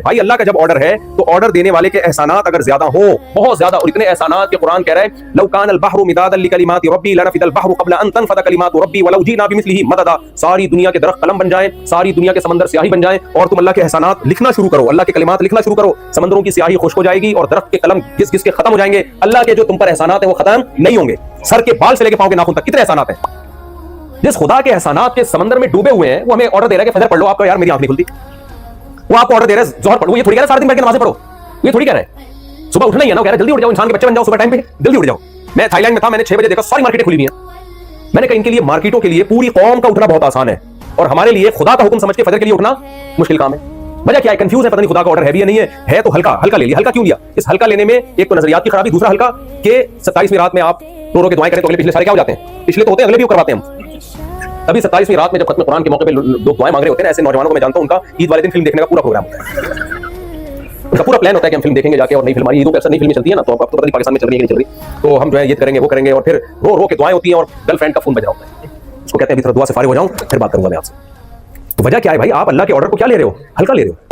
भाई अल्लाह का जब ऑर्डर है तो ऑर्डर देने वाले के एहसानात अगर ज्यादा हो, बहुत ज्यादा, और इतने एहसानात के कुरान कह रहा है लौ कान अल बहरु मिदादन लिकलिमाति रब्बी लनफिदल बहरु क़ब्ल अन तनफद कलिमातु रब्बी वलौ जीना बिमिस्लिही मददा। सारी दुनिया के दरख्त कलम बन जाएं, सारी दुनिया के समंदर स्याही बन जाएं, और तुम अल्लाह के एहसानात लिखना शुरू करो, अल्लाह के कलिमात लिखना शुरू करो, समंदरों की स्याही खुश्क हो जाएगी और दरख्त के कलम घिस घिस के खत्म हो जाएंगे। अल्लाह के जो तुम पर एहसानात हैं वो खत्म नहीं होंगे। सर के बाल से लेके पांव के नाखून तक कितने एहसानात हैं। जिस खुदा के एहसानात के समंदर में डूबे हुए हैं वो हमें ऑर्डर दे रहा है कि फजर पढ़ लो। आपको यार मेरी आंख नहीं खुलती, वो आपको ऑर्डर दे रहा है जोहर पढ़ो, ये थोड़ी कह रहा है सारा दिन बैठ के नमाज़ें पढ़ो, ये थोड़ी कह रहा है सुबह उठना ही है ना, कह रहा है जल्दी उठ जाओ, इंसान के बच्चे बन जाओ, सुबह टाइम पे जल्दी उठ जाओ। मैं थाईलैंड में था, मैंने 6 बजे देखा सारी मार्केटें खुली हुई हैं। मैंने कहा इनके लिए, मार्केटों के लिए पूरी कौम का उठना बहुत आसान है, और हमारे लिए खुदा का हुक्म समझ के फजर के लिए उठना मुश्किल काम है। वजह क्या है? कंफ्यूज है, पता नहीं खुदा का ऑर्डर है भी या नहीं है तो हल्का हल्का ले लिया। हल्का क्यों लिया? इस हल्का लेने में एक तो नजरियात की खराबी, दूसरा हल्का के 27वीं रात में आप रो के दुआएं करें तो अगले पिछले सारे क्या हो जाते हैं? पिछले तो होते हैं, अगले भी करवाते हैं हम। तभी 27वीं रात में जब खत्म कुरान के मौके पे लोग दुआएं मांग रहे होते हैं, ऐसे नौजवानों को मैं जानता हूं, उनका ईद वाले दिन फिल्म देखने का पूरा प्रोग्राम होता है, उनका पूरा प्लान होता है कि हम फिल्म देखेंगे जाके, और नई फिल्म, हमारी ईदों पे अक्सर नई फिल्में चलती है ना, तो आपको पता नहीं पाकिस्तान में चल रही है कि नहीं चल रही, तो हम जो है ये करेंगे वो करेंगे, और फिर रो रो के दुआएं होती हैं, और गर्लफ्रेंड का फोन बज रहा होता है, उसको कहते हैं अभी थोड़ा दुआ से फारिग हो जाऊं फिर बात करूंगा मैं आपसे। तो वजह क्या है भाई? आप अल्लाह के ऑर्डर को क्या ले रहे हो? हल्का ले रहे हो।